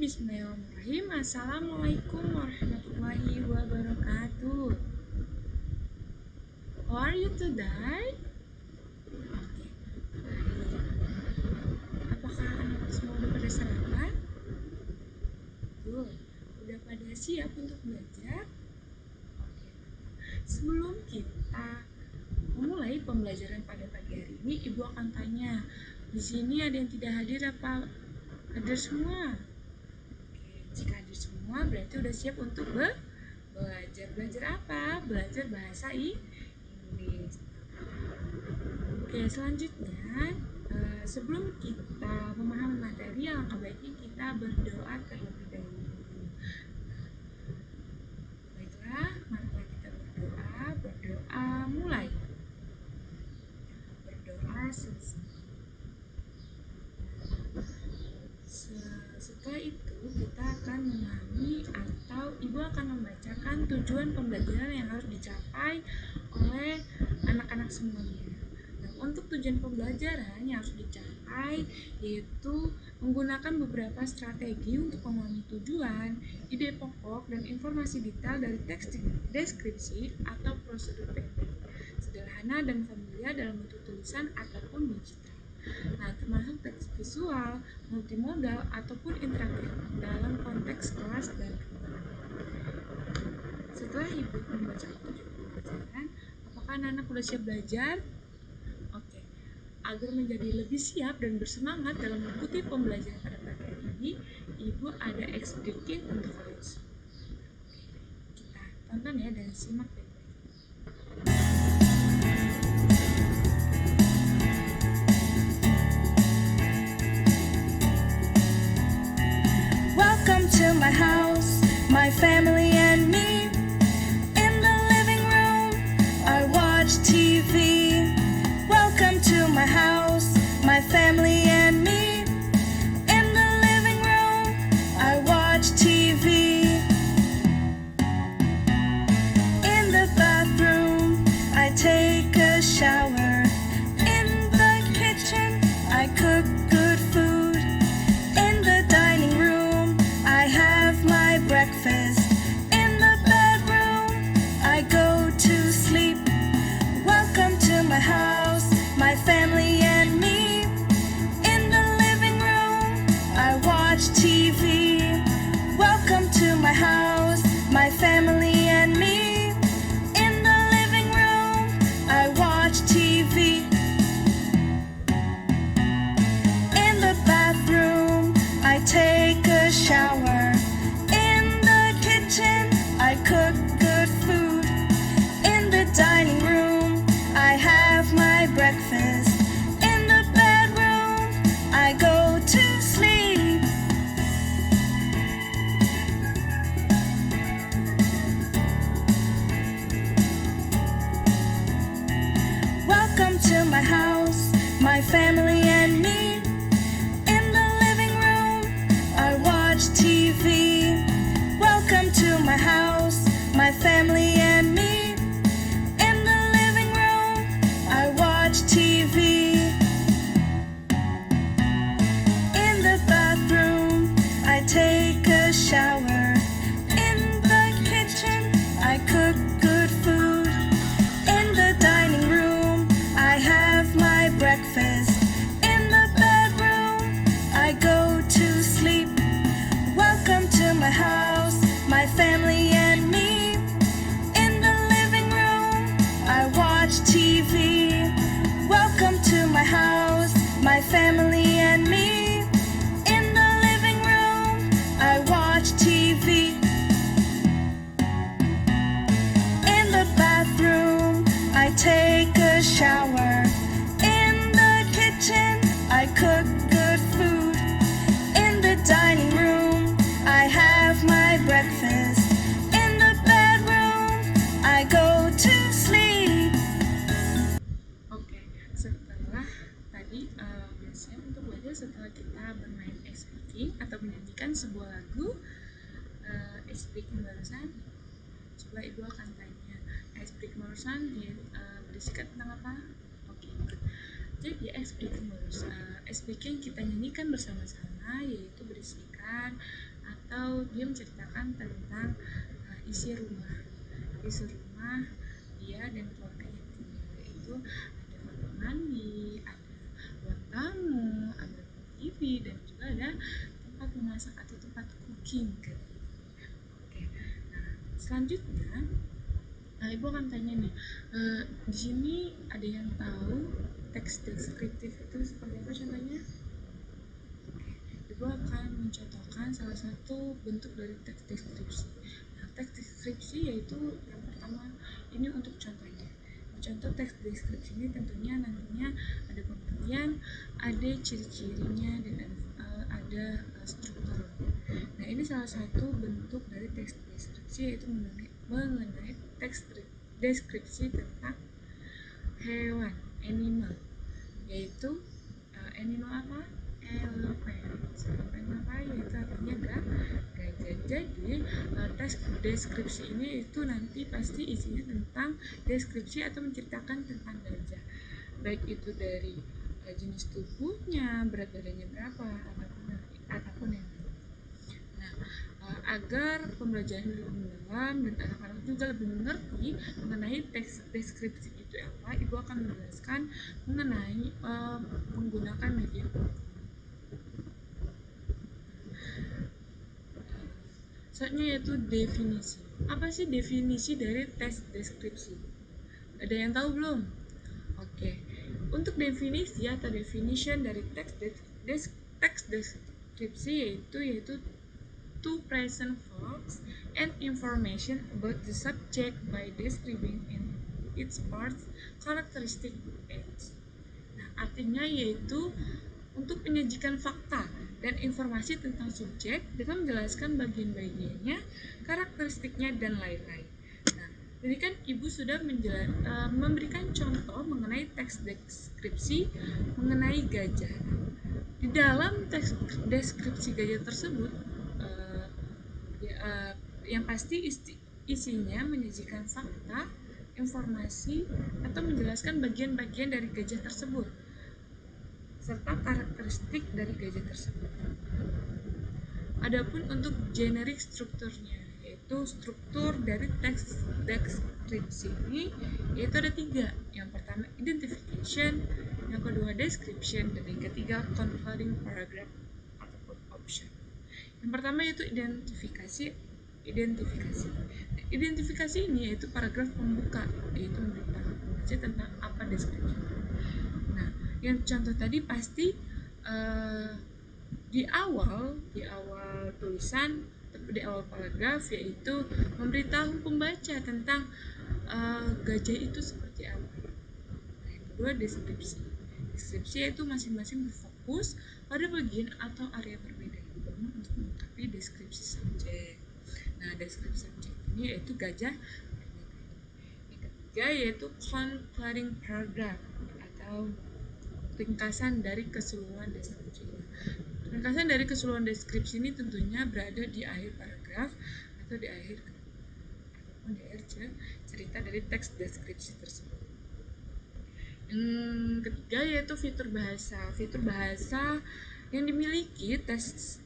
Bismillahirrahmanirrahim. Assalamualaikum warahmatullahi wabarakatuh. How are you today? Oke, baik. Apakah anak semua udah pada sarapan? Tuh, udah pada siap untuk belajar? Oke. Sebelum kita memulai pembelajaran pada pagi hari ini, Ibu akan tanya, di sini ada yang tidak hadir apa hadir semua? Jika hadir semua, berarti udah siap untuk belajar. Belajar apa? Belajar bahasa Inggris. Oke, selanjutnya sebelum kita memahami materi, alangkah baiknya kita berdoa terlebih dahulu. Baiklah, marilah kita berdoa mulai. Berdoa selesai. Setelah itu kita akan memahami atau Ibu akan membacakan tujuan pembelajaran yang harus dicapai oleh anak-anak semuanya. Nah, untuk tujuan pembelajaran yang harus dicapai yaitu menggunakan beberapa strategi untuk memahami tujuan, ide pokok, dan informasi detail dari teks deskripsi atau prosedur pendek, sederhana dan familiar dalam bentuk tulisan ataupun digital. Nah, termasuk teks visual, multimodal, ataupun interaktif dalam konteks kelas dan rumah. Setelah Ibu membaca tujuan pembelajaran, apakah anak-anak sudah siap belajar? Oke. Agar menjadi lebih siap dan bersemangat dalam mengikuti pembelajaran pada pagi hari ini, Ibu ada expliking untuk kalian semua. Kita tonton ya dan simak baik-baik. Welcome to my house, my family and me. In the living room, I watch TV. Welcome to my house, my family and me. In the living room, I watch TV. In the bathroom, I take a shower. In the kitchen, I cook good food. In the dining room, I have my breakfast. In the bedroom, I go to sleep. Welcome to my house, my family and me. In the living room, I watch TV. Welcome to my house, my family and me. In the living room, I watch TV. In the bathroom, I take a shower. In the kitchen, I cook good food. In the dining room, I have my breakfast. In the bedroom, I go to sleep. Welcome to my house, my family and me. In the living room, I watch TV. Welcome to my house, my family and me. In the living room, I watch TV. In the bathroom, I take a shower. In the kitchen, I cook good food. In the dining room, I have my breakfast. In the bedroom, I go to sleep. Welcome to my house, my family and me. In the living room, I watch TV. Welcome to my house, my family and me. In the living room, I watch TV. In the bathroom, I take a shower. In the kitchen, I cook good food. In the dining room, I have my breakfast. In the bedroom, I go to sleep. Oke, setelah tadi biasanya untuk belajar setelah kita bermain speaking atau menyanyikan sebuah lagu speaking barusan, coba Ibu akan tanya speaking barusan berisikan tentang apa? Oke, jadi speaking kita nyanyikan bersama-sama yaitu berisikan atau dia menceritakan tentang isi rumah dia dan keluarganya tinggal, yaitu ada kamar mandi, ada ruang tamu, ada TV, dan juga ada tempat memasak atau tempat cooking gitu. Oke, nah selanjutnya ibu akan tanya nih, di sini ada yang tahu teks deskriptif itu seperti apa contohnya? Ibu akan mencontohkan salah satu bentuk dari teks deskripsi. Nah, teks deskripsi yaitu yang pertama ini untuk contohnya. Contoh teks deskripsi ini tentunya nantinya ada pengertian, ada ciri-cirinya, dan ada struktur. Nah, ini salah satu bentuk dari teks deskripsi yaitu mengenai teks deskripsi tentang hewan, animal, yaitu animal apa? Elephant apa? Yaitu artinya gajah. Jadi teks deskripsi ini itu nanti pasti isinya tentang deskripsi atau menceritakan tentang gajah, baik itu dari jenis tubuhnya, berat badannya berapa, ataupun yang lain. Nah, agar pembelajaran lebih mendalam dan anak-anak juga lebih mengerti mengenai teks deskripsi itu apa, ibu akan menjelaskan mengenai menggunakan media. Selanjutnya yaitu definisi. Apa sih definisi dari teks deskripsi? Ada yang tahu belum? Oke. Untuk definisi atau definition dari teks deskripsi yaitu to present facts and information about the subject by describing in its parts, characteristic, aids. Nah, artinya yaitu untuk menyajikan fakta dan informasi tentang subjek dengan menjelaskan bagian-bagiannya, karakteristiknya, dan lain-lain. Nah, jadi kan ibu sudah memberikan contoh mengenai teks deskripsi mengenai gajah. Di dalam teks deskripsi gajah tersebut, yang pasti isinya menyajikan fakta, informasi, atau menjelaskan bagian-bagian dari gajah tersebut serta karakteristik dari gajah tersebut. Adapun untuk generik strukturnya, yaitu struktur dari teks deskripsi ini yaitu ada 3. Yang pertama identification, yang kedua description, dan yang ketiga concluding paragraph ataupun option. Yang pertama yaitu identifikasi. Identifikasi ini yaitu paragraf pembuka, yaitu memberitahu pembaca tentang apa deskripsi. Nah, yang contoh tadi pasti di awal tulisan, di awal paragraf, yaitu memberitahu pembaca tentang gajah itu seperti apa. Nah, yang kedua deskripsi. Deskripsi yaitu masing-masing berfokus pada bagian atau area berbeda yang dibangun untuk melengkapi deskripsi subjek. Nah, deskripsi subjek ini yaitu gajah. Yang ketiga yaitu concluding paragraph atau ringkasan dari keseluruhan deskripsi. Ringkasan dari keseluruhan deskripsi ini tentunya berada di akhir paragraf atau di akhir cerita dari teks deskripsi tersebut. Yang ketiga yaitu fitur bahasa. Fitur bahasa yang dimiliki teks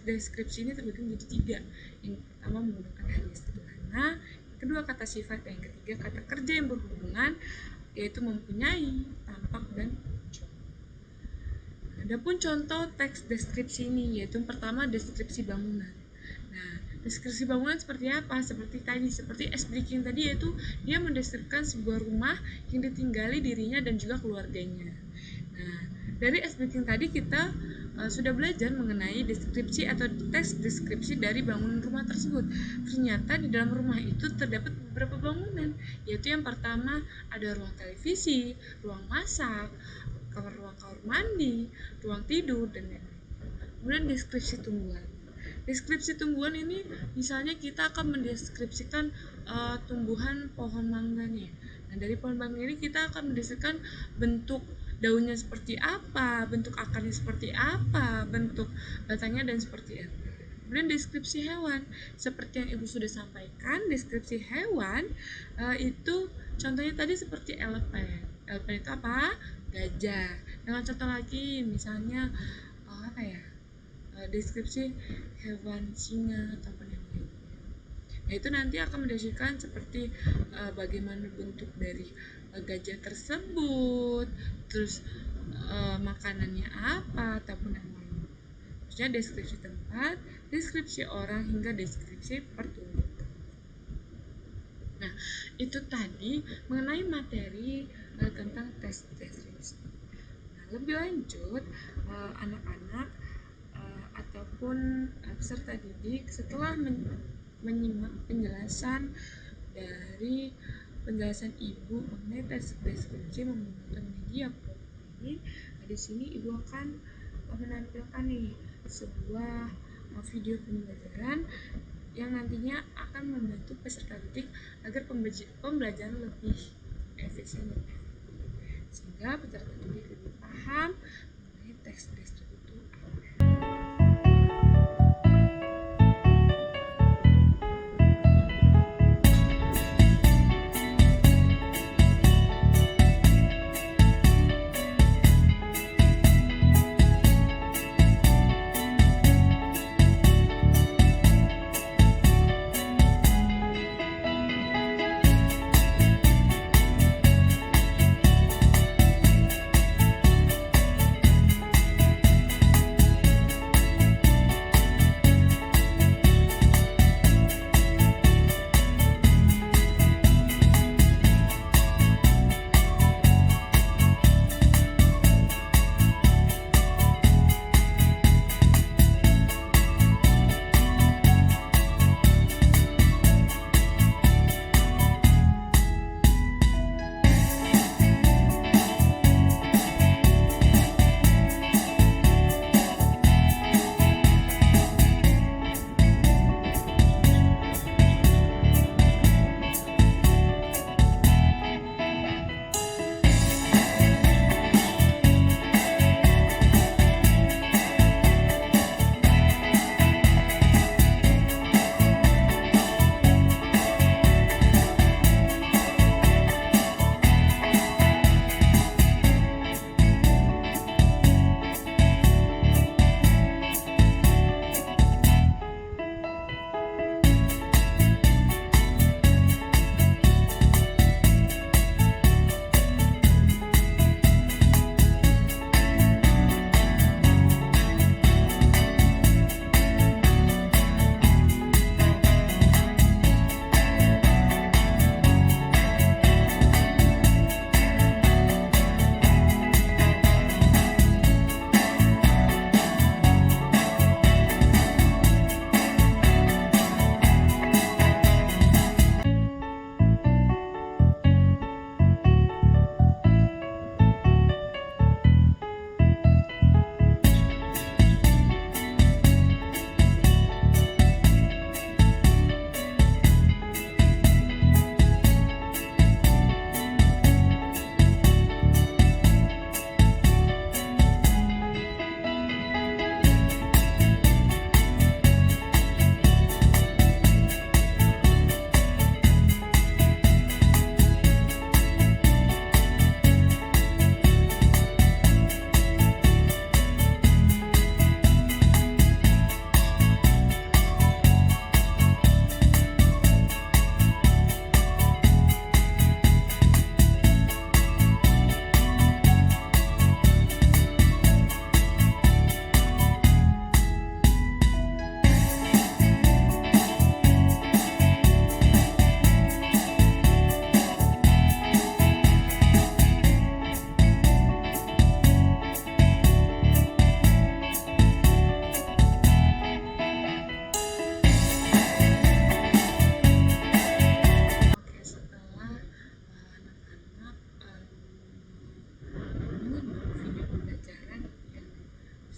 deskripsi ini terbagi menjadi 3. Yang pertama menggunakan hanya sederhana, yang kedua kata sifat, dan yang ketiga kata kerja yang berhubungan, yaitu mempunyai, tampak, dan contoh. Adapun contoh teks deskripsi ini yaitu yang pertama deskripsi bangunan. Nah, deskripsi bangunan seperti apa? Seperti S. Breaking tadi, yaitu dia mendeskripsikan sebuah rumah yang ditinggali dirinya dan juga keluarganya. Nah, dari S. Breaking tadi kita sudah belajar mengenai deskripsi atau teks deskripsi dari bangunan rumah tersebut. Ternyata di dalam rumah itu terdapat beberapa bangunan, yaitu yang pertama ada ruang televisi, ruang masak, ruang kamar mandi, ruang tidur, dan lain-lain. Kemudian deskripsi tumbuhan. Deskripsi tumbuhan ini misalnya kita akan mendeskripsikan tumbuhan pohon mangga nih. Nah, dari pohon mangga ini kita akan mendeskripsikan bentuk daunnya seperti apa, bentuk akarnya seperti apa, bentuk batangnya dan seperti apa. Kemudian deskripsi hewan, seperti yang ibu sudah sampaikan, deskripsi hewan itu contohnya tadi seperti elephant. Elephant itu apa? Gajah. Dengan contoh lagi misalnya deskripsi hewan singa ataupun yang lain. Nah, itu nanti akan mendeskripsikan seperti bagaimana bentuk dari gajah tersebut, terus makanannya apa ataupun yang lain. Maksudnya deskripsi tempat, deskripsi orang, hingga deskripsi pertunjukan. Nah, itu tadi mengenai materi tentang tes deskripsi. Nah, lebih lanjut, anak-anak ataupun peserta didik setelah menyimak penjelasan dari penjelasan ibu mengenai tes deskripsi menggunakan media PowerPoint, di sini ibu akan menampilkan nih sebuah video pembelajaran yang nantinya akan membantu peserta didik agar pembelajaran lebih efisien dan efektif, sehingga peserta didik lebih paham mengenai teks deskripsi itu.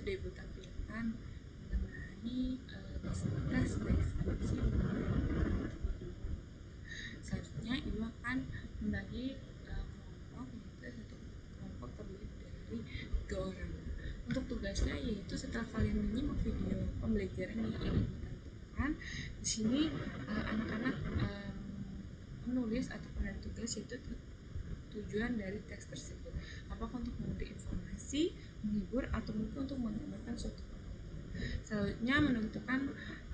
Ibu tampilkan mengenai tes deskripsi. Selanjutnya ibu akan membagi kelompok, yaitu satu kelompok terdiri dari 3 orang. Untuk tugasnya yaitu setelah kalian menyimak video pembelajaran yang ingin ditampilkan, di sini anak-anak menulis atau menulis tugas yaitu tujuan dari teks tersebut. Apakah untuk memberi informasi, menghibur, atau mungkin untuk menggambarkan suatu pengalaman. Selanjutnya menentukan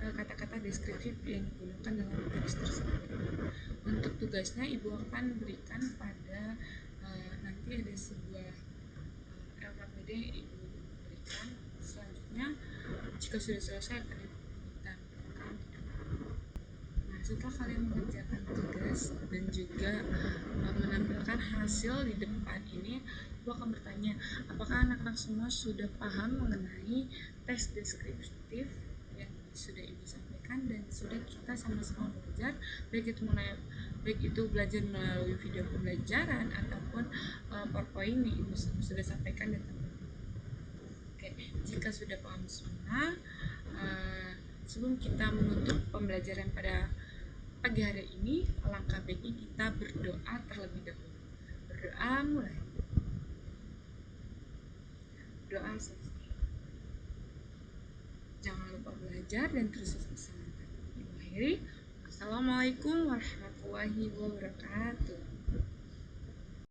kata-kata deskriptif yang digunakan dalam teks tersebut. Untuk tugasnya ibu akan berikan pada nanti ada sebuah LKPD ibu berikan. Selanjutnya jika sudah selesai akan ditampilkan. Nah, setelah kalian mengerjakan tugas dan juga menampilkan hasil di depan ini, ibu akan bertanya, apakah anak-anak semua sudah paham mengenai teks deskriptif yang sudah ibu sampaikan dan sudah kita sama-sama belajar, baik itu belajar melalui video pembelajaran ataupun PowerPoint yang ibu sudah sampaikan dan Oke, jika sudah paham semua, sebelum kita menutup pembelajaran pada pagi hari ini, alangkah baiknya kita berdoa terlebih dahulu. Berdoa mulai. Doa selesai. Jangan lupa belajar dan terus bersemangat. Ibu akhiri. Assalamualaikum warahmatullahi wabarakatuh.